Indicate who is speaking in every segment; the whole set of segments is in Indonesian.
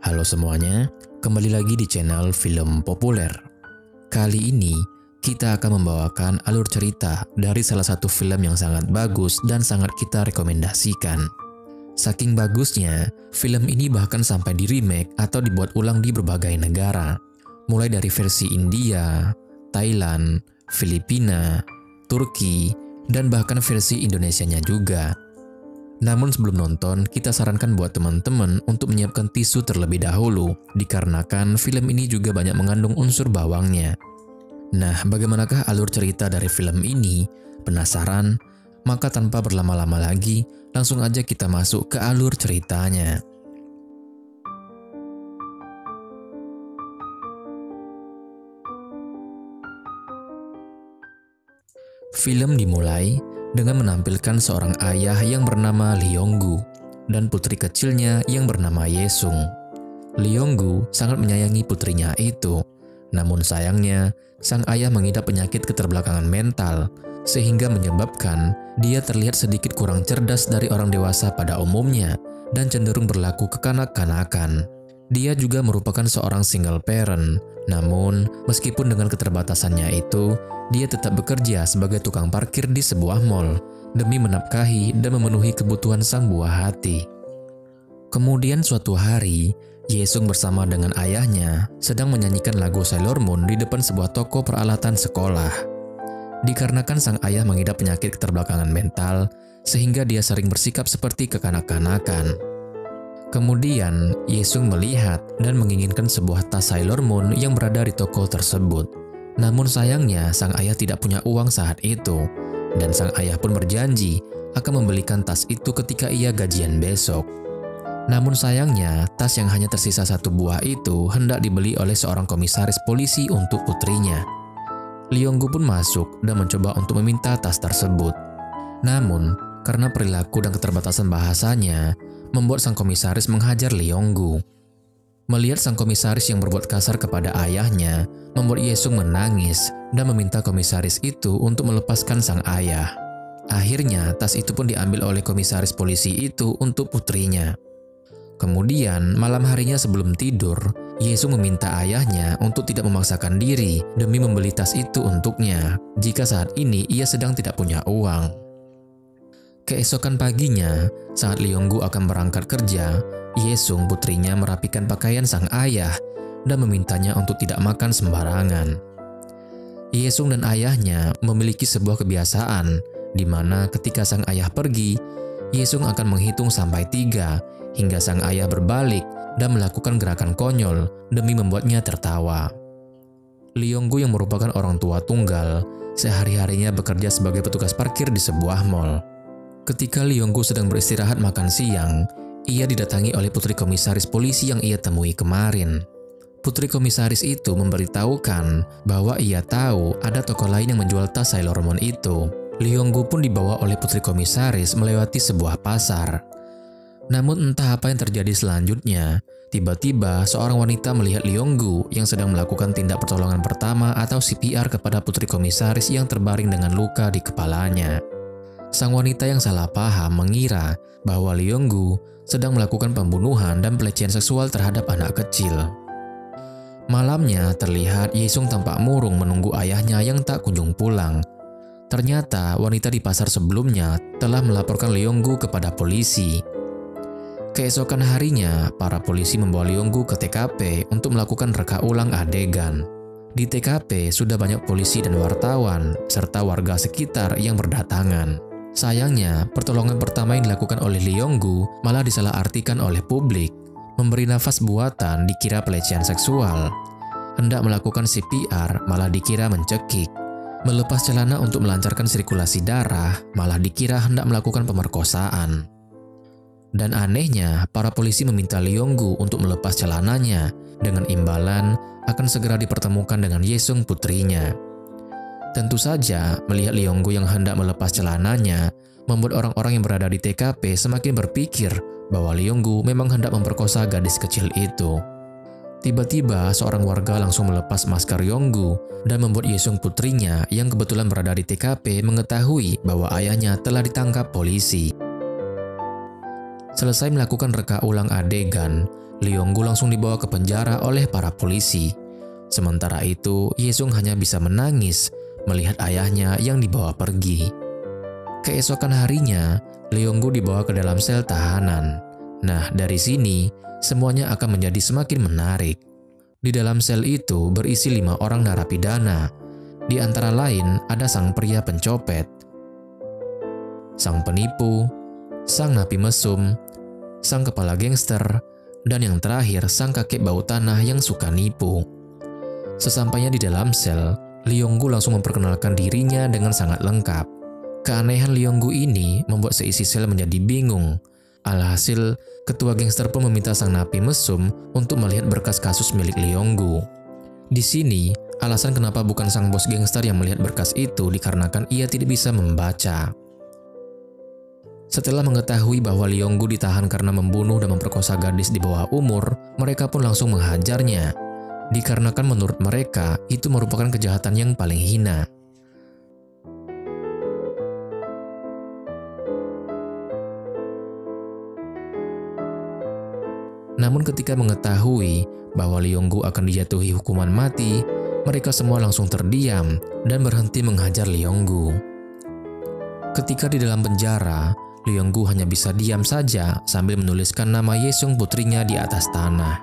Speaker 1: Halo semuanya, kembali lagi di channel Film Populer. Kali ini kita akan membawakan alur cerita dari salah satu film yang sangat bagus dan sangat kita rekomendasikan. Saking bagusnya, film ini bahkan sampai di remake atau dibuat ulang di berbagai negara. Mulai dari versi India, Thailand, Filipina, Turki, dan bahkan versi Indonesianya juga. Namun sebelum nonton, kita sarankan buat teman-teman untuk menyiapkan tisu terlebih dahulu, dikarenakan film ini juga banyak mengandung unsur bawangnya. Nah, bagaimanakah alur cerita dari film ini? Penasaran? Maka tanpa berlama-lama lagi, langsung aja kita masuk ke alur ceritanya. Film dimulai dengan menampilkan seorang ayah yang bernama Lee Yong-gu dan putri kecilnya yang bernama Ye-sung. Lee Yong-gu sangat menyayangi putrinya itu, namun sayangnya sang ayah mengidap penyakit keterbelakangan mental sehingga menyebabkan dia terlihat sedikit kurang cerdas dari orang dewasa pada umumnya dan cenderung berlaku kekanak-kanakan. Dia juga merupakan seorang single parent, namun meskipun dengan keterbatasannya itu, dia tetap bekerja sebagai tukang parkir di sebuah mall demi menafkahi dan memenuhi kebutuhan sang buah hati. Kemudian suatu hari, Ye-sung bersama dengan ayahnya sedang menyanyikan lagu Sailor Moon di depan sebuah toko peralatan sekolah. Dikarenakan sang ayah mengidap penyakit keterbelakangan mental, sehingga dia sering bersikap seperti kekanak-kanakan. Kemudian, Ye-sung melihat dan menginginkan sebuah tas Sailor Moon yang berada di toko tersebut. Namun sayangnya, sang ayah tidak punya uang saat itu, dan sang ayah pun berjanji akan membelikan tas itu ketika ia gajian besok. Namun sayangnya, tas yang hanya tersisa satu buah itu hendak dibeli oleh seorang komisaris polisi untuk putrinya. Lee Yong-gu pun masuk dan mencoba untuk meminta tas tersebut. Namun, karena perilaku dan keterbatasan bahasanya, membuat sang komisaris menghajar Lee Yong-gu. Melihat sang komisaris yang berbuat kasar kepada ayahnya, membuat Ye-sung menangis dan meminta komisaris itu untuk melepaskan sang ayah. Akhirnya, tas itu pun diambil oleh komisaris polisi itu untuk putrinya. Kemudian, malam harinya sebelum tidur, Ye-sung meminta ayahnya untuk tidak memaksakan diri demi membeli tas itu untuknya, jika saat ini ia sedang tidak punya uang. Keesokan paginya, saat Lee Yong-gu akan berangkat kerja, Ye-sung putrinya merapikan pakaian sang ayah dan memintanya untuk tidak makan sembarangan. Ye-sung dan ayahnya memiliki sebuah kebiasaan di mana ketika sang ayah pergi, Ye-sung akan menghitung sampai 3 hingga sang ayah berbalik dan melakukan gerakan konyol demi membuatnya tertawa. Lee Yong-gu yang merupakan orang tua tunggal, sehari-harinya bekerja sebagai petugas parkir di sebuah mall. Ketika Lee Yong-gu sedang beristirahat makan siang, ia didatangi oleh putri komisaris polisi yang ia temui kemarin. Putri komisaris itu memberitahukan bahwa ia tahu ada toko lain yang menjual tas Sailor Moon itu. Lee Yong-gu pun dibawa oleh putri komisaris melewati sebuah pasar. Namun entah apa yang terjadi selanjutnya, tiba-tiba seorang wanita melihat Lee Yong-gu yang sedang melakukan tindak pertolongan pertama atau CPR kepada putri komisaris yang terbaring dengan luka di kepalanya. Sang wanita yang salah paham mengira bahwa Lee Yong-gu sedang melakukan pembunuhan dan pelecehan seksual terhadap anak kecil. Malamnya terlihat Ye-sung tampak murung menunggu ayahnya yang tak kunjung pulang. Ternyata wanita di pasar sebelumnya telah melaporkan Lee Yong-gu kepada polisi. Keesokan harinya, para polisi membawa Lee Yong-gu ke TKP untuk melakukan reka ulang adegan. Di TKP sudah banyak polisi dan wartawan, serta warga sekitar yang berdatangan. Sayangnya, pertolongan pertama yang dilakukan oleh Lee Yong-gu malah disalahartikan oleh publik. Memberi nafas buatan dikira pelecehan seksual. Hendak melakukan CPR malah dikira mencekik. Melepas celana untuk melancarkan sirkulasi darah malah dikira hendak melakukan pemerkosaan. Dan anehnya, para polisi meminta Lee Yong-gu untuk melepas celananya dengan imbalan akan segera dipertemukan dengan Ye-sung putrinya. Tentu saja, melihat Lee Yong-gu yang hendak melepas celananya, membuat orang-orang yang berada di TKP semakin berpikir bahwa Lee Yong-gu memang hendak memperkosa gadis kecil itu. Tiba-tiba, seorang warga langsung melepas masker Yong-gu dan membuat Ye-sung putrinya yang kebetulan berada di TKP mengetahui bahwa ayahnya telah ditangkap polisi. Selesai melakukan reka ulang adegan, Leonggu langsung dibawa ke penjara oleh para polisi. Sementara itu, Yesung hanya bisa menangis melihat ayahnya yang dibawa pergi. Keesokan harinya, Leonggu dibawa ke dalam sel tahanan. Nah, dari sini, semuanya akan menjadi semakin menarik. Di dalam sel itu berisi 5 orang narapidana. Di antara lain ada sang pria pencopet, sang penipu, sang napi mesum, sang kepala gangster, dan yang terakhir sang kakek bau tanah yang suka nipu. Sesampainya di dalam sel, Leonggu langsung memperkenalkan dirinya dengan sangat lengkap. Keanehan Leonggu ini membuat seisi sel menjadi bingung. Alhasil, ketua gangster pun meminta sang napi mesum untuk melihat berkas kasus milik Leonggu. Di sini, alasan kenapa bukan sang bos gangster yang melihat berkas itu dikarenakan ia tidak bisa membaca. Setelah mengetahui bahwa Leonggu ditahan karena membunuh dan memperkosa gadis di bawah umur, mereka pun langsung menghajarnya. Dikarenakan menurut mereka, itu merupakan kejahatan yang paling hina. Namun ketika mengetahui bahwa Leonggu akan dijatuhi hukuman mati, mereka semua langsung terdiam dan berhenti menghajar Leonggu. Ketika di dalam penjara, Leonggu hanya bisa diam saja sambil menuliskan nama Yesung putrinya di atas tanah.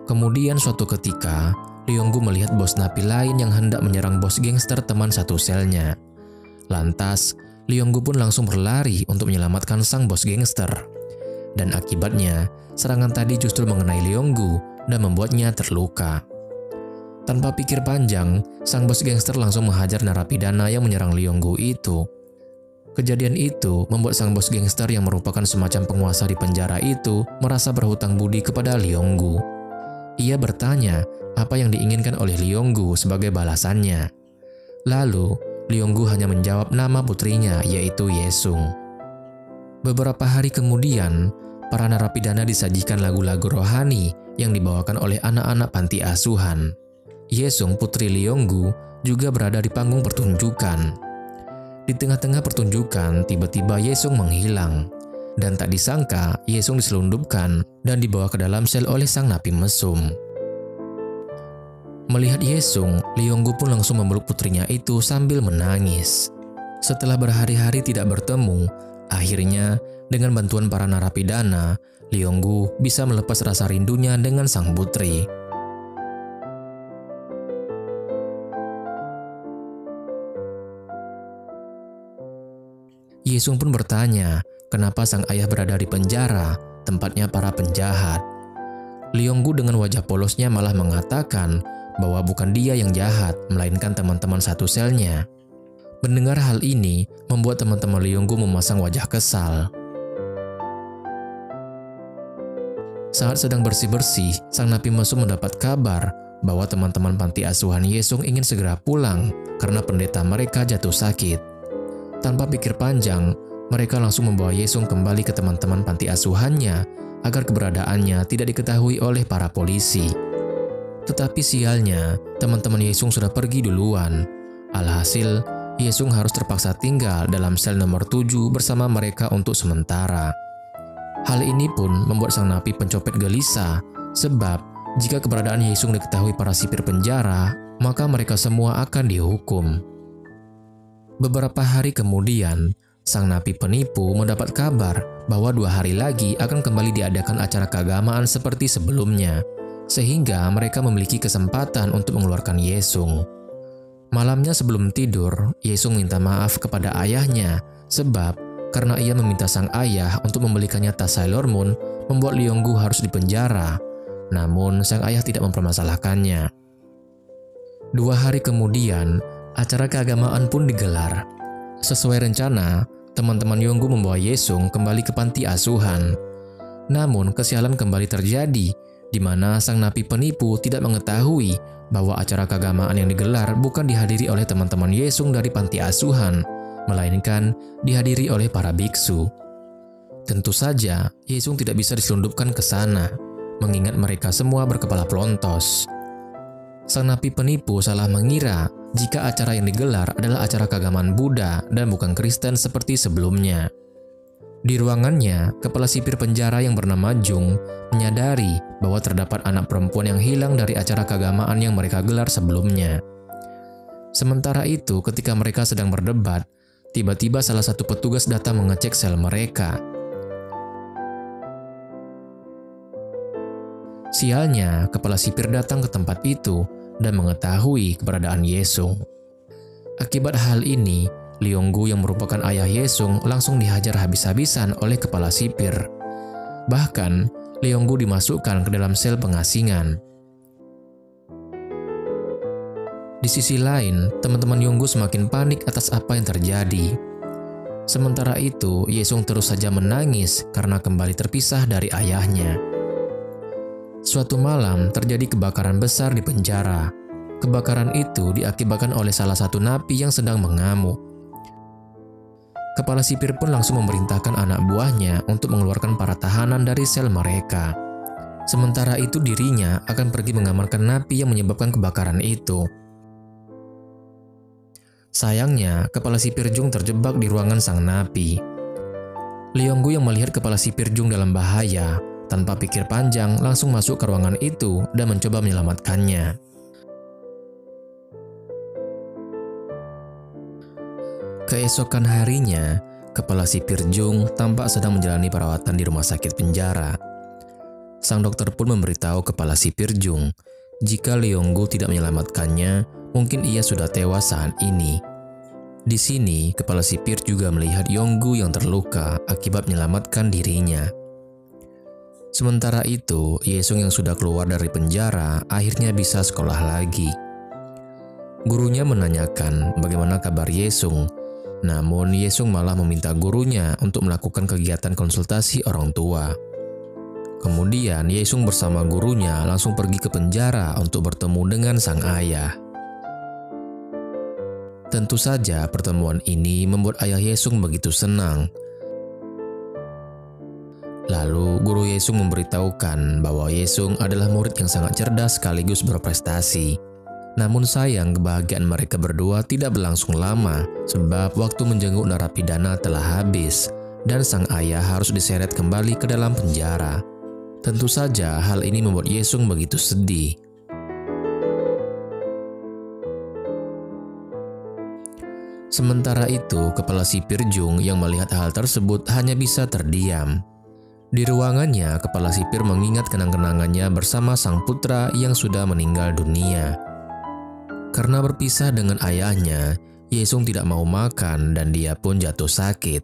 Speaker 1: Kemudian suatu ketika, Leonggu melihat bos napi lain yang hendak menyerang bos gangster teman satu selnya. Lantas, Leonggu pun langsung berlari untuk menyelamatkan sang bos gangster. Dan akibatnya, serangan tadi justru mengenai Leonggu dan membuatnya terluka. Tanpa pikir panjang, sang bos gangster langsung menghajar narapidana yang menyerang Leonggu itu. Kejadian itu membuat sang bos gangster yang merupakan semacam penguasa di penjara itu merasa berhutang budi kepada Leonggu. Ia bertanya apa yang diinginkan oleh Leonggu sebagai balasannya. Lalu, Leonggu hanya menjawab nama putrinya yaitu Yesung. Beberapa hari kemudian, para narapidana disajikan lagu-lagu rohani yang dibawakan oleh anak-anak panti asuhan. Yesung putri Leonggu juga berada di panggung pertunjukan. Di tengah-tengah pertunjukan, tiba-tiba Yesung menghilang. Dan tak disangka, Yesung diselundupkan dan dibawa ke dalam sel oleh sang napi mesum. Melihat Yesung, Leonggu pun langsung memeluk putrinya itu sambil menangis. Setelah berhari-hari tidak bertemu, akhirnya dengan bantuan para narapidana, Leonggu bisa melepas rasa rindunya dengan sang putri. Yesung pun bertanya, kenapa sang ayah berada di penjara, tempatnya para penjahat. Leonggu dengan wajah polosnya malah mengatakan bahwa bukan dia yang jahat, melainkan teman-teman satu selnya. Mendengar hal ini, membuat teman-teman Leonggu memasang wajah kesal. Saat sedang bersih-bersih, sang napi mesum mendapat kabar bahwa teman-teman panti asuhan Yesung ingin segera pulang karena pendeta mereka jatuh sakit. Tanpa pikir panjang, mereka langsung membawa Yesung kembali ke teman-teman panti asuhannya agar keberadaannya tidak diketahui oleh para polisi. Tetapi sialnya, teman-teman Yesung sudah pergi duluan. Alhasil, Yesung harus terpaksa tinggal dalam sel nomor 7 bersama mereka untuk sementara. Hal ini pun membuat sang napi pencopet gelisah, sebab jika keberadaan Yesung diketahui para sipir penjara, maka mereka semua akan dihukum. Beberapa hari kemudian, sang napi penipu mendapat kabar bahwa 2 hari lagi akan kembali diadakan acara keagamaan seperti sebelumnya, sehingga mereka memiliki kesempatan untuk mengeluarkan Yesung. Malamnya sebelum tidur, Yesung minta maaf kepada ayahnya, sebab karena ia meminta sang ayah untuk membelikannya tas Sailor Moon, membuat Leonggu harus dipenjara. Namun, sang ayah tidak mempermasalahkannya. 2 hari kemudian, acara keagamaan pun digelar. Sesuai rencana, teman-teman Leonggu membawa Yesung kembali ke panti asuhan. Namun, kesialan kembali terjadi, di mana sang napi penipu tidak mengetahui bahwa acara keagamaan yang digelar bukan dihadiri oleh teman-teman Yesung dari panti asuhan, melainkan dihadiri oleh para biksu. Tentu saja, Yesung tidak bisa diselundupkan ke sana, mengingat mereka semua berkepala pelontos. Sang napi penipu salah mengira jika acara yang digelar adalah acara keagamaan Buddha dan bukan Kristen seperti sebelumnya. Di ruangannya, kepala sipir penjara yang bernama Jung menyadari bahwa terdapat anak perempuan yang hilang dari acara keagamaan yang mereka gelar sebelumnya. Sementara itu, ketika mereka sedang berdebat, tiba-tiba salah satu petugas datang mengecek sel mereka. Sialnya, kepala sipir datang ke tempat itu dan mengetahui keberadaan Yesung. Akibat hal ini, Leonggu yang merupakan ayah Yesung langsung dihajar habis-habisan oleh kepala sipir. Bahkan, Leonggu dimasukkan ke dalam sel pengasingan. Di sisi lain, teman-teman Yonggu semakin panik atas apa yang terjadi. Sementara itu, Yesung terus saja menangis karena kembali terpisah dari ayahnya. Suatu malam, terjadi kebakaran besar di penjara. Kebakaran itu diakibatkan oleh salah satu napi yang sedang mengamuk. Kepala sipir pun langsung memerintahkan anak buahnya untuk mengeluarkan para tahanan dari sel mereka. Sementara itu dirinya akan pergi mengamankan napi yang menyebabkan kebakaran itu. Sayangnya, kepala sipir Jung terjebak di ruangan sang napi. Leonggu yang melihat kepala sipir Jung dalam bahaya, tanpa pikir panjang langsung masuk ke ruangan itu dan mencoba menyelamatkannya. Keesokan harinya, kepala sipir Jung tampak sedang menjalani perawatan di rumah sakit penjara. Sang dokter pun memberitahu kepala sipir Jung, jika Leonggu tidak menyelamatkannya, mungkin ia sudah tewas saat ini. Di sini, kepala sipir juga melihat Yonggu yang terluka akibat menyelamatkan dirinya. Sementara itu, Yesung yang sudah keluar dari penjara akhirnya bisa sekolah lagi. Gurunya menanyakan bagaimana kabar Yesung. Namun, Yesung malah meminta gurunya untuk melakukan kegiatan konsultasi orang tua. Kemudian, Yesung bersama gurunya langsung pergi ke penjara untuk bertemu dengan sang ayah. Tentu saja, pertemuan ini membuat ayah Yesung begitu senang. Lalu, guru Yesung memberitahukan bahwa Yesung adalah murid yang sangat cerdas sekaligus berprestasi. Namun sayang, kebahagiaan mereka berdua tidak berlangsung lama sebab waktu menjenguk narapidana telah habis dan sang ayah harus diseret kembali ke dalam penjara. Tentu saja hal ini membuat Yesung begitu sedih. Sementara itu, kepala sipir Jung yang melihat hal tersebut hanya bisa terdiam. Di ruangannya, kepala sipir mengingat kenang-kenangannya bersama sang putra yang sudah meninggal dunia. Karena berpisah dengan ayahnya, Yesung tidak mau makan dan dia pun jatuh sakit.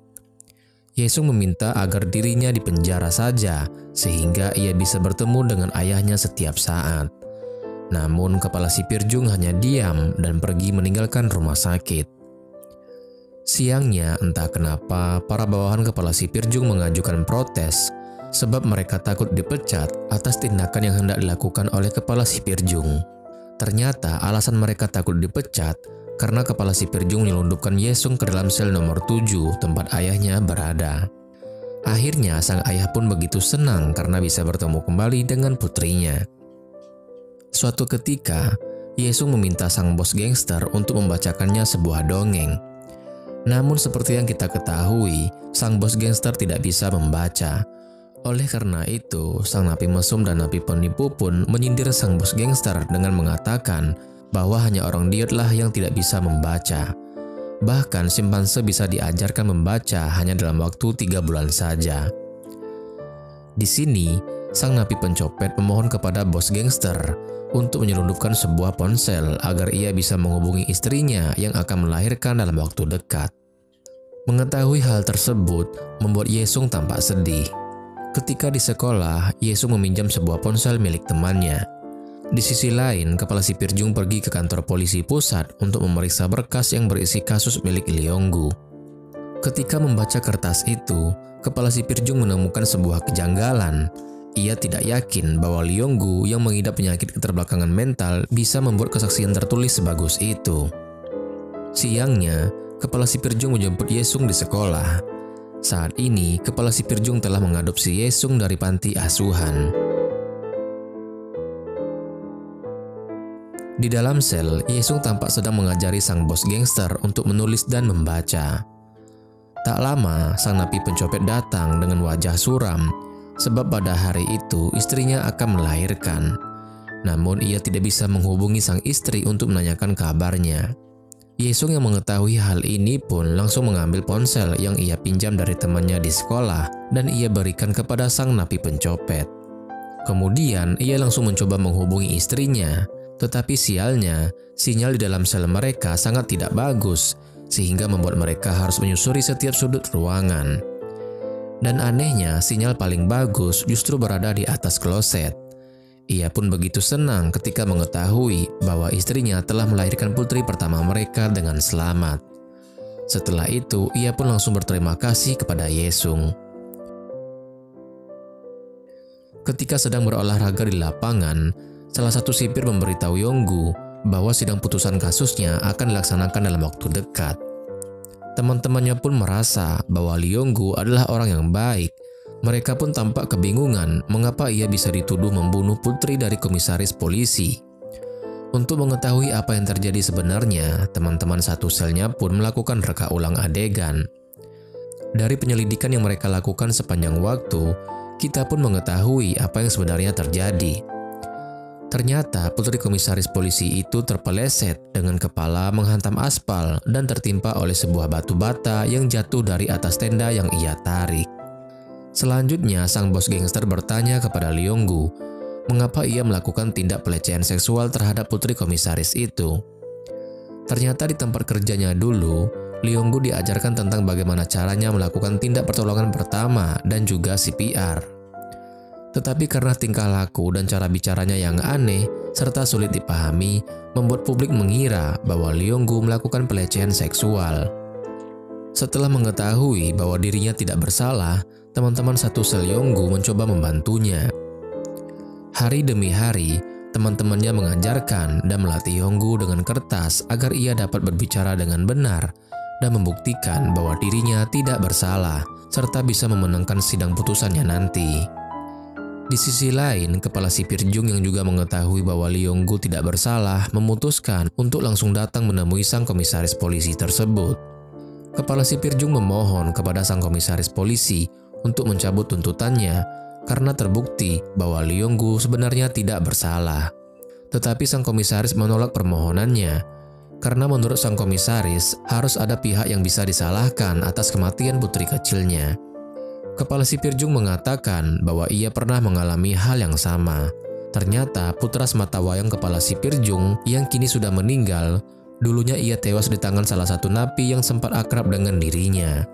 Speaker 1: Yesung meminta agar dirinya dipenjara saja sehingga ia bisa bertemu dengan ayahnya setiap saat. Namun kepala sipir Jung hanya diam dan pergi meninggalkan rumah sakit. Siangnya entah kenapa para bawahan kepala sipir Jung mengajukan protes sebab mereka takut dipecat atas tindakan yang hendak dilakukan oleh kepala sipir Jung. Ternyata alasan mereka takut dipecat karena kepala sipir Jung menyelundupkan Yesung ke dalam sel nomor 7 tempat ayahnya berada. Akhirnya sang ayah pun begitu senang karena bisa bertemu kembali dengan putrinya. Suatu ketika, Yesung meminta sang bos gangster untuk membacakannya sebuah dongeng. Namun seperti yang kita ketahui, sang bos gangster tidak bisa membaca. Oleh karena itu, sang napi mesum dan napi penipu pun menyindir sang bos gangster dengan mengatakan bahwa hanya orang idiotlah yang tidak bisa membaca. Bahkan simpanse bisa diajarkan membaca hanya dalam waktu 3 bulan saja. Di sini, sang napi pencopet memohon kepada bos gangster untuk menyelundupkan sebuah ponsel agar ia bisa menghubungi istrinya yang akan melahirkan dalam waktu dekat. Mengetahui hal tersebut membuat Yesung tampak sedih. Ketika di sekolah, Yesung meminjam sebuah ponsel milik temannya. Di sisi lain, kepala sipir Jung pergi ke kantor polisi pusat untuk memeriksa berkas yang berisi kasus milik Leonggu. Ketika membaca kertas itu, kepala sipir Jung menemukan sebuah kejanggalan. Ia tidak yakin bahwa Leonggu yang mengidap penyakit keterbelakangan mental bisa membuat kesaksian tertulis sebagus itu. Siangnya, kepala sipir Jung menjemput Yesung di sekolah. Saat ini, kepala sipir Jung telah mengadopsi Yesung dari panti asuhan. Di dalam sel, Yesung tampak sedang mengajari sang bos gangster untuk menulis dan membaca. Tak lama, sang napi pencopet datang dengan wajah suram, sebab pada hari itu istrinya akan melahirkan. Namun ia tidak bisa menghubungi sang istri untuk menanyakan kabarnya. Yesung yang mengetahui hal ini pun langsung mengambil ponsel yang ia pinjam dari temannya di sekolah dan ia berikan kepada sang napi pencopet. Kemudian ia langsung mencoba menghubungi istrinya, tetapi sialnya, sinyal di dalam sel mereka sangat tidak bagus, sehingga membuat mereka harus menyusuri setiap sudut ruangan. Dan anehnya, sinyal paling bagus justru berada di atas kloset. Ia pun begitu senang ketika mengetahui bahwa istrinya telah melahirkan putri pertama mereka dengan selamat. Setelah itu, ia pun langsung berterima kasih kepada Yesung. Ketika sedang berolahraga di lapangan, salah satu sipir memberitahu Yonggu bahwa sidang putusan kasusnya akan dilaksanakan dalam waktu dekat. Teman-temannya pun merasa bahwa Lee Yong-gu adalah orang yang baik. Mereka pun tampak kebingungan mengapa ia bisa dituduh membunuh putri dari komisaris polisi. Untuk mengetahui apa yang terjadi sebenarnya, teman-teman satu selnya pun melakukan reka ulang adegan. Dari penyelidikan yang mereka lakukan sepanjang waktu, kita pun mengetahui apa yang sebenarnya terjadi. Ternyata putri komisaris polisi itu terpeleset dengan kepala menghantam aspal dan tertimpa oleh sebuah batu bata yang jatuh dari atas tenda yang ia tarik. Selanjutnya, sang bos gangster bertanya kepada Lee Yong-gu mengapa ia melakukan tindak pelecehan seksual terhadap putri komisaris itu. Ternyata di tempat kerjanya dulu, Lee Yong-gu diajarkan tentang bagaimana caranya melakukan tindak pertolongan pertama dan juga CPR. Tetapi karena tingkah laku dan cara bicaranya yang aneh serta sulit dipahami, membuat publik mengira bahwa Lee Yong-gu melakukan pelecehan seksual. Setelah mengetahui bahwa dirinya tidak bersalah, teman-teman satu sel Yong-gu mencoba membantunya. Hari demi hari, teman-temannya mengajarkan dan melatih Yong-gu dengan kertas agar ia dapat berbicara dengan benar dan membuktikan bahwa dirinya tidak bersalah, serta bisa memenangkan sidang putusannya nanti. Di sisi lain, kepala sipir Jung yang juga mengetahui bahwa Lee Yong-gu tidak bersalah memutuskan untuk langsung datang menemui sang komisaris polisi tersebut. Kepala sipir Jung memohon kepada sang komisaris polisi untuk mencabut tuntutannya karena terbukti bahwa Lee Yong-gu sebenarnya tidak bersalah. Tetapi sang komisaris menolak permohonannya karena menurut sang komisaris harus ada pihak yang bisa disalahkan atas kematian putri kecilnya. Kepala sipir Jung mengatakan bahwa ia pernah mengalami hal yang sama. Ternyata putra sematawayang kepala sipir Jung yang kini sudah meninggal, dulunya ia tewas di tangan salah satu napi yang sempat akrab dengan dirinya.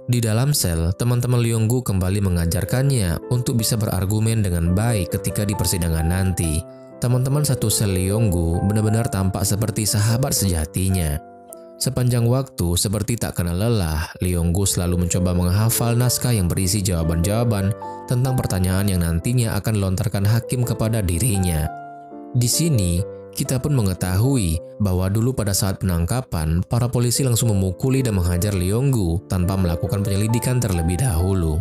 Speaker 1: Di dalam sel, teman-teman Lee Yong-gu kembali mengajarkannya untuk bisa berargumen dengan baik ketika di persidangan nanti. Teman-teman satu sel Lee Yong-gu benar-benar tampak seperti sahabat sejatinya. Sepanjang waktu, seperti tak kenal lelah, Lee Yong-gu selalu mencoba menghafal naskah yang berisi jawaban-jawaban tentang pertanyaan yang nantinya akan dilontarkan hakim kepada dirinya. Di sini, kita pun mengetahui bahwa dulu pada saat penangkapan, para polisi langsung memukuli dan menghajar Lee Yong-gu tanpa melakukan penyelidikan terlebih dahulu.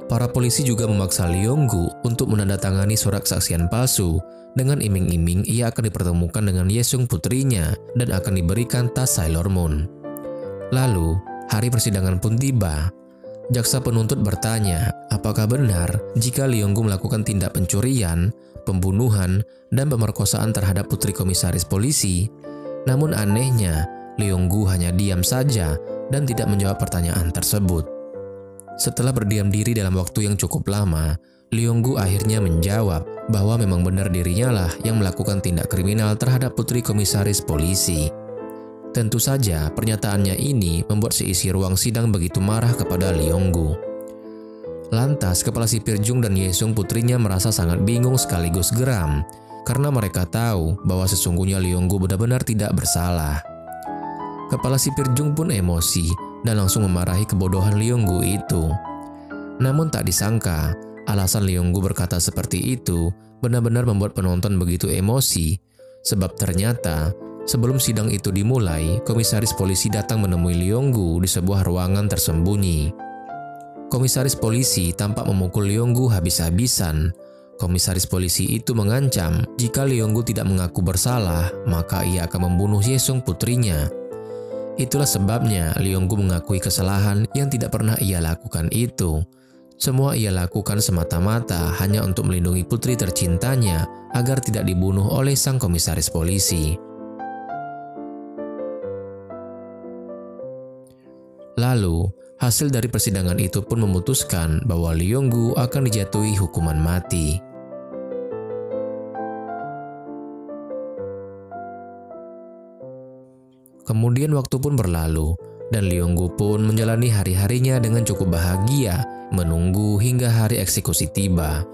Speaker 1: Para polisi juga memaksa Lee Yong-gu untuk menandatangani surat kesaksian palsu dengan iming-iming ia akan dipertemukan dengan Yesung putrinya dan akan diberikan tas Sailor Moon. Lalu, hari persidangan pun tiba. Jaksa penuntut bertanya, apakah benar jika Lee Yong-gu melakukan tindak pencurian, pembunuhan, dan pemerkosaan terhadap putri komisaris polisi? Namun anehnya, Lee Yong-gu hanya diam saja dan tidak menjawab pertanyaan tersebut. Setelah berdiam diri dalam waktu yang cukup lama, Lee Yong-gu akhirnya menjawab bahwa memang benar dirinya lah yang melakukan tindak kriminal terhadap putri komisaris polisi. Tentu saja pernyataannya ini membuat seisi ruang sidang begitu marah kepada Lee Yong-gu. Lantas kepala sipir Jung dan Yesung putrinya merasa sangat bingung sekaligus geram karena mereka tahu bahwa sesungguhnya Lee Yong-gu benar-benar tidak bersalah. Kepala sipir Jung pun emosi dan langsung memarahi kebodohan Lee Yong-gu itu. Namun tak disangka, alasan Lee Yong-gu berkata seperti itu benar-benar membuat penonton begitu emosi, sebab ternyata sebelum sidang itu dimulai, komisaris polisi datang menemui Lee Yong-gu di sebuah ruangan tersembunyi. Komisaris polisi tampak memukul Lee Yong-gu habis-habisan. Komisaris polisi itu mengancam jika Lee Yong-gu tidak mengaku bersalah, maka ia akan membunuh Yesung putrinya. Itulah sebabnya Leonggu mengakui kesalahan yang tidak pernah ia lakukan itu. Semua ia lakukan semata-mata hanya untuk melindungi putri tercintanya agar tidak dibunuh oleh sang komisaris polisi. Lalu, hasil dari persidangan itu pun memutuskan bahwa Leonggu akan dijatuhi hukuman mati. Kemudian waktu pun berlalu, dan Leonggu pun menjalani hari-harinya dengan cukup bahagia, menunggu hingga hari eksekusi tiba.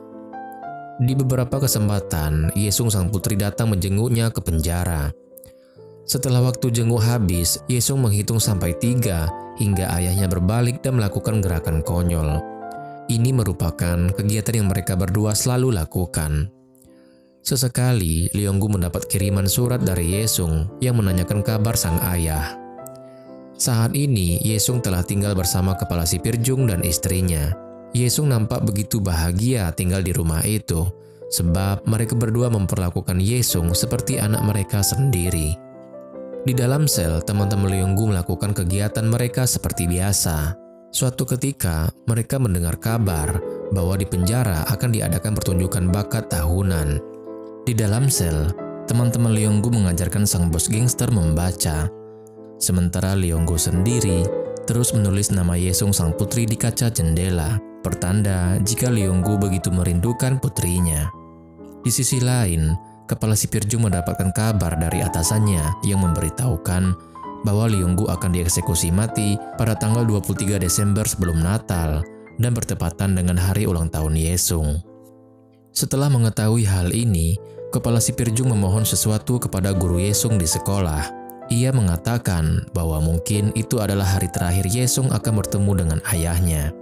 Speaker 1: Di beberapa kesempatan, Yesung sang putri datang menjenguknya ke penjara. Setelah waktu jenguk habis, Yesung menghitung sampai 3 hingga ayahnya berbalik dan melakukan gerakan konyol. Ini merupakan kegiatan yang mereka berdua selalu lakukan. Sesekali, Leonggu mendapat kiriman surat dari Yesung yang menanyakan kabar sang ayah. Saat ini, Yesung telah tinggal bersama kepala sipir Jung dan istrinya. Yesung nampak begitu bahagia tinggal di rumah itu, sebab mereka berdua memperlakukan Yesung seperti anak mereka sendiri. Di dalam sel, teman-teman Leonggu melakukan kegiatan mereka seperti biasa. Suatu ketika, mereka mendengar kabar bahwa di penjara akan diadakan pertunjukan bakat tahunan. Di dalam sel, teman-teman Leonggu mengajarkan sang bos gangster membaca. Sementara Leonggu sendiri terus menulis nama Yesung sang putri di kaca jendela, pertanda jika Leonggu begitu merindukan putrinya. Di sisi lain, kepala sipir Jung mendapatkan kabar dari atasannya yang memberitahukan bahwa Leonggu akan dieksekusi mati pada tanggal 23 Desember sebelum Natal dan bertepatan dengan hari ulang tahun Yesung. Setelah mengetahui hal ini, kepala sipir Jung memohon sesuatu kepada guru Yesung di sekolah. Ia mengatakan bahwa mungkin itu adalah hari terakhir Yesung akan bertemu dengan ayahnya.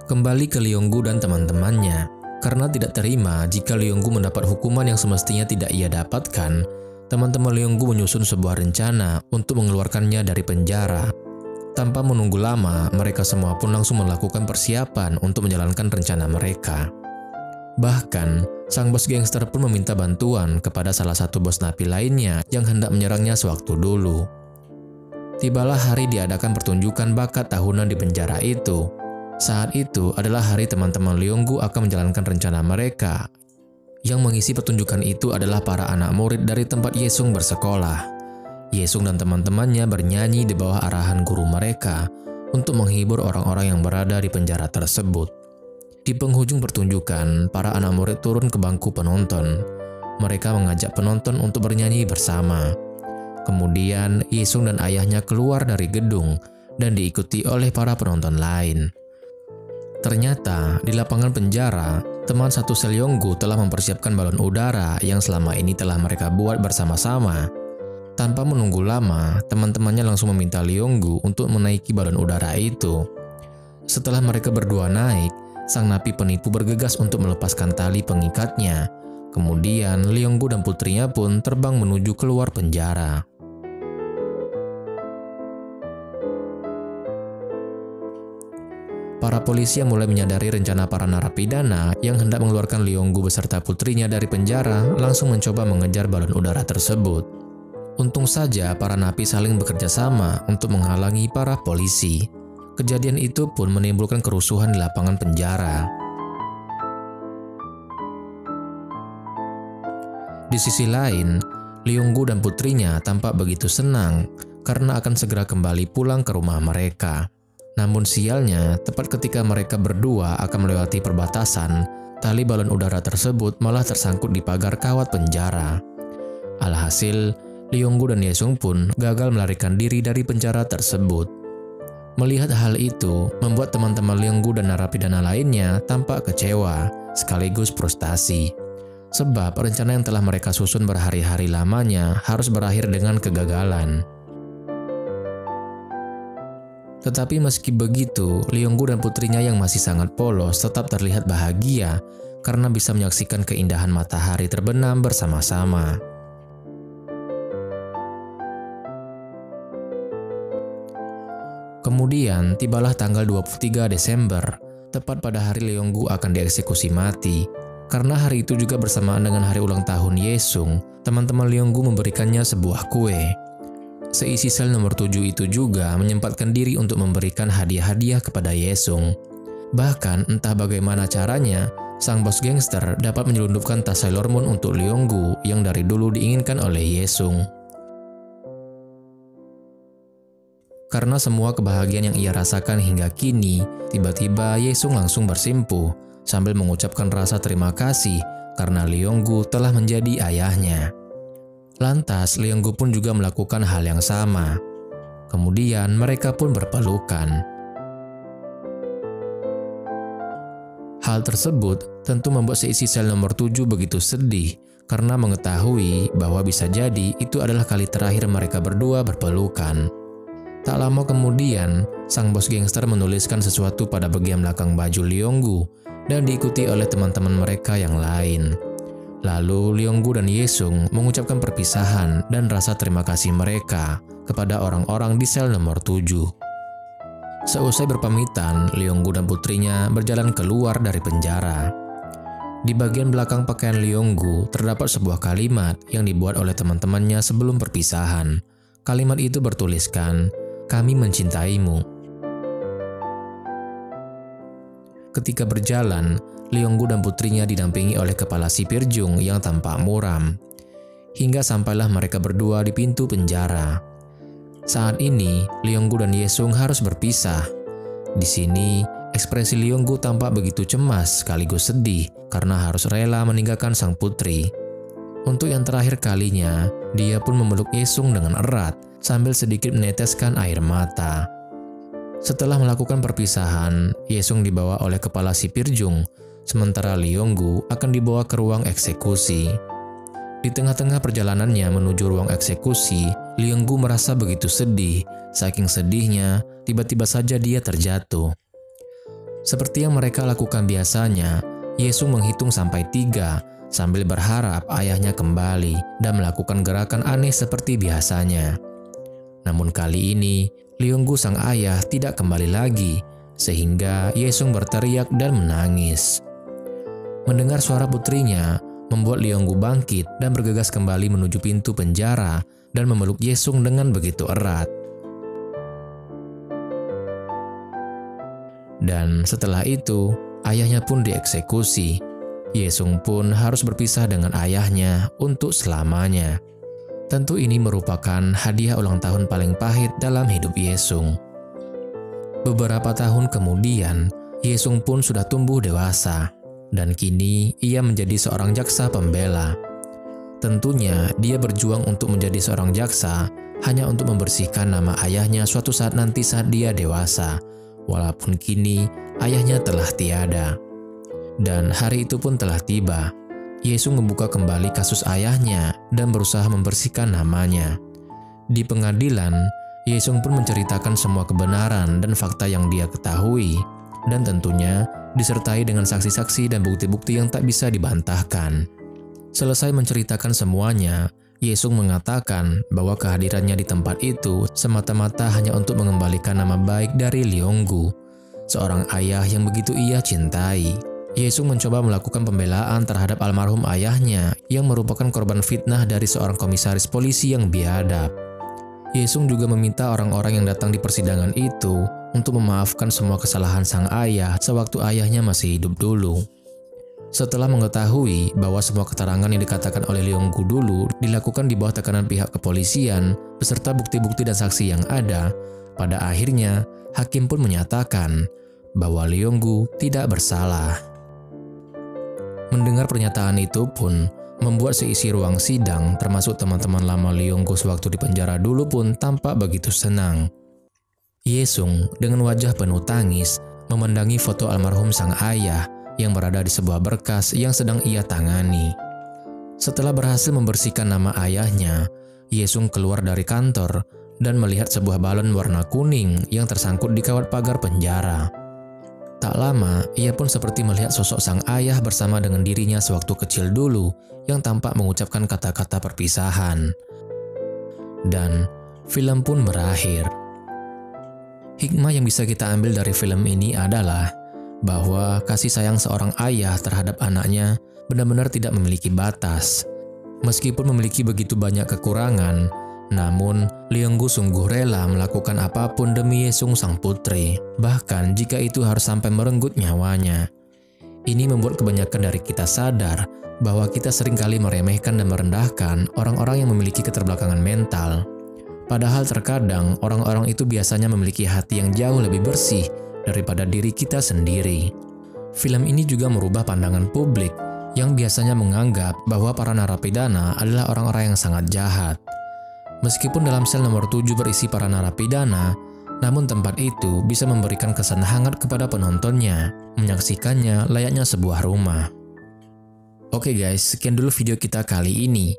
Speaker 1: Kembali ke Leonggu dan teman-temannya, karena tidak terima jika Leonggu mendapat hukuman yang semestinya tidak ia dapatkan, teman-teman Leonggu menyusun sebuah rencana untuk mengeluarkannya dari penjara. Tanpa menunggu lama, mereka semua pun langsung melakukan persiapan untuk menjalankan rencana mereka. Bahkan, sang bos gangster pun meminta bantuan kepada salah satu bos napi lainnya yang hendak menyerangnya sewaktu dulu. Tibalah hari diadakan pertunjukan bakat tahunan di penjara itu. Saat itu adalah hari teman-teman Leonggu akan menjalankan rencana mereka. Yang mengisi pertunjukan itu adalah para anak murid dari tempat Yesung bersekolah. Yesung dan teman-temannya bernyanyi di bawah arahan guru mereka untuk menghibur orang-orang yang berada di penjara tersebut. Di penghujung pertunjukan, para anak murid turun ke bangku penonton. Mereka mengajak penonton untuk bernyanyi bersama. Kemudian, Yesung dan ayahnya keluar dari gedung dan diikuti oleh para penonton lain. Ternyata, di lapangan penjara, teman satu sel Leonggu telah mempersiapkan balon udara yang selama ini telah mereka buat bersama-sama. Tanpa menunggu lama, teman-temannya langsung meminta Leonggu untuk menaiki balon udara itu. Setelah mereka berdua naik, sang napi penipu bergegas untuk melepaskan tali pengikatnya. Kemudian, Leonggu dan putrinya pun terbang menuju keluar penjara. Para polisi yang mulai menyadari rencana para narapidana yang hendak mengeluarkan Leonggu beserta putrinya dari penjara langsung mencoba mengejar balon udara tersebut. Untung saja para napi saling bekerja sama untuk menghalangi para polisi. Kejadian itu pun menimbulkan kerusuhan di lapangan penjara. Di sisi lain, Leonggu dan putrinya tampak begitu senang karena akan segera kembali pulang ke rumah mereka. Namun sialnya, tepat ketika mereka berdua akan melewati perbatasan, tali balon udara tersebut malah tersangkut di pagar kawat penjara. Alhasil, Leonggu dan Yesung pun gagal melarikan diri dari penjara tersebut. Melihat hal itu, membuat teman-teman Leonggu dan narapidana lainnya tampak kecewa, sekaligus frustasi. Sebab rencana yang telah mereka susun berhari-hari lamanya harus berakhir dengan kegagalan. Tetapi meski begitu, Leonggu dan putrinya yang masih sangat polos tetap terlihat bahagia karena bisa menyaksikan keindahan matahari terbenam bersama-sama. Kemudian, tibalah tanggal 23 Desember, tepat pada hari Leonggu akan dieksekusi mati. Karena hari itu juga bersamaan dengan hari ulang tahun Yesung, teman-teman Leonggu memberikannya sebuah kue. Seisi sel nomor 7 itu juga menyempatkan diri untuk memberikan hadiah-hadiah kepada Yesung. Bahkan entah bagaimana caranya, sang bos gangster dapat menyelundupkan tas Sailor Moon untuk Leonggu yang dari dulu diinginkan oleh Yesung. Karena semua kebahagiaan yang ia rasakan hingga kini, tiba-tiba Yesung langsung bersimpuh sambil mengucapkan rasa terima kasih karena Leonggu telah menjadi ayahnya. Lantas Leonggu pun juga melakukan hal yang sama. Kemudian mereka pun berpelukan. Hal tersebut tentu membuat seisi sel nomor 7 begitu sedih karena mengetahui bahwa bisa jadi itu adalah kali terakhir mereka berdua berpelukan. Tak lama kemudian, sang bos gangster menuliskan sesuatu pada bagian belakang baju Leonggu dan diikuti oleh teman-teman mereka yang lain. Lalu Leonggu dan Yesung mengucapkan perpisahan dan rasa terima kasih mereka kepada orang-orang di sel nomor 7. Seusai berpamitan, Leonggu dan putrinya berjalan keluar dari penjara. Di bagian belakang pakaian Leonggu terdapat sebuah kalimat yang dibuat oleh teman-temannya sebelum perpisahan. Kalimat itu bertuliskan, "Kami mencintaimu." Ketika berjalan, Leonggu dan putrinya didampingi oleh kepala sipir Jung yang tampak muram. Hingga sampailah mereka berdua di pintu penjara. Saat ini, Leonggu dan Yesung harus berpisah. Di sini, ekspresi Leonggu tampak begitu cemas sekaligus sedih karena harus rela meninggalkan sang putri. Untuk yang terakhir kalinya, dia pun memeluk Yesung dengan erat sambil sedikit meneteskan air mata. Setelah melakukan perpisahan, Yesung dibawa oleh kepala sipir Jung, sementara Leonggu akan dibawa ke ruang eksekusi. Di tengah-tengah perjalanannya menuju ruang eksekusi, Leonggu merasa begitu sedih. Saking sedihnya, tiba-tiba saja dia terjatuh. Seperti yang mereka lakukan biasanya, Yesung menghitung sampai 3 sambil berharap ayahnya kembali dan melakukan gerakan aneh seperti biasanya. Namun kali ini, Leonggu sang ayah tidak kembali lagi, sehingga Yesung berteriak dan menangis. Mendengar suara putrinya, membuat Leonggu bangkit dan bergegas kembali menuju pintu penjara dan memeluk Yesung dengan begitu erat. Dan setelah itu, ayahnya pun dieksekusi. Yesung pun harus berpisah dengan ayahnya untuk selamanya. Tentu ini merupakan hadiah ulang tahun paling pahit dalam hidup Yesung. Beberapa tahun kemudian, Yesung pun sudah tumbuh dewasa, dan kini ia menjadi seorang jaksa pembela. Tentunya dia berjuang untuk menjadi seorang jaksa hanya untuk membersihkan nama ayahnya suatu saat nanti saat dia dewasa, walaupun kini ayahnya telah tiada. Dan hari itu pun telah tiba. Yesung membuka kembali kasus ayahnya dan berusaha membersihkan namanya. Di pengadilan, Yesung pun menceritakan semua kebenaran dan fakta yang dia ketahui, dan tentunya disertai dengan saksi-saksi dan bukti-bukti yang tak bisa dibantahkan. Selesai menceritakan semuanya, Yesung mengatakan bahwa kehadirannya di tempat itu semata-mata hanya untuk mengembalikan nama baik dari Leonggu, seorang ayah yang begitu ia cintai. Yesung mencoba melakukan pembelaan terhadap almarhum ayahnya yang merupakan korban fitnah dari seorang komisaris polisi yang biadab. Yesung juga meminta orang-orang yang datang di persidangan itu untuk memaafkan semua kesalahan sang ayah sewaktu ayahnya masih hidup dulu. Setelah mengetahui bahwa semua keterangan yang dikatakan oleh Leonggu dulu dilakukan di bawah tekanan pihak kepolisian beserta bukti-bukti dan saksi yang ada, pada akhirnya hakim pun menyatakan bahwa Leonggu tidak bersalah. Mendengar pernyataan itu pun membuat seisi ruang sidang termasuk teman-teman lama Leonggu sewaktu di penjara dulu pun tampak begitu senang. Yesung dengan wajah penuh tangis memandangi foto almarhum sang ayah yang berada di sebuah berkas yang sedang ia tangani. Setelah berhasil membersihkan nama ayahnya, Yesung keluar dari kantor dan melihat sebuah balon warna kuning yang tersangkut di kawat pagar penjara. Tak lama, ia pun seperti melihat sosok sang ayah bersama dengan dirinya sewaktu kecil dulu yang tampak mengucapkan kata-kata perpisahan. Dan film pun berakhir. Hikmah yang bisa kita ambil dari film ini adalah bahwa kasih sayang seorang ayah terhadap anaknya benar-benar tidak memiliki batas. Meskipun memiliki begitu banyak kekurangan, namun Leonggu sungguh rela melakukan apapun demi Yesung sang putri, bahkan jika itu harus sampai merenggut nyawanya. Ini membuat kebanyakan dari kita sadar bahwa kita seringkali meremehkan dan merendahkan orang-orang yang memiliki keterbelakangan mental. Padahal terkadang orang-orang itu biasanya memiliki hati yang jauh lebih bersih daripada diri kita sendiri. Film ini juga merubah pandangan publik yang biasanya menganggap bahwa para narapidana adalah orang-orang yang sangat jahat. Meskipun dalam sel nomor 7 berisi para narapidana, namun tempat itu bisa memberikan kesan hangat kepada penontonnya, menyaksikannya layaknya sebuah rumah. Oke guys, sekian dulu video kita kali ini.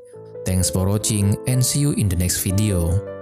Speaker 1: Thanks for watching and see you in the next video.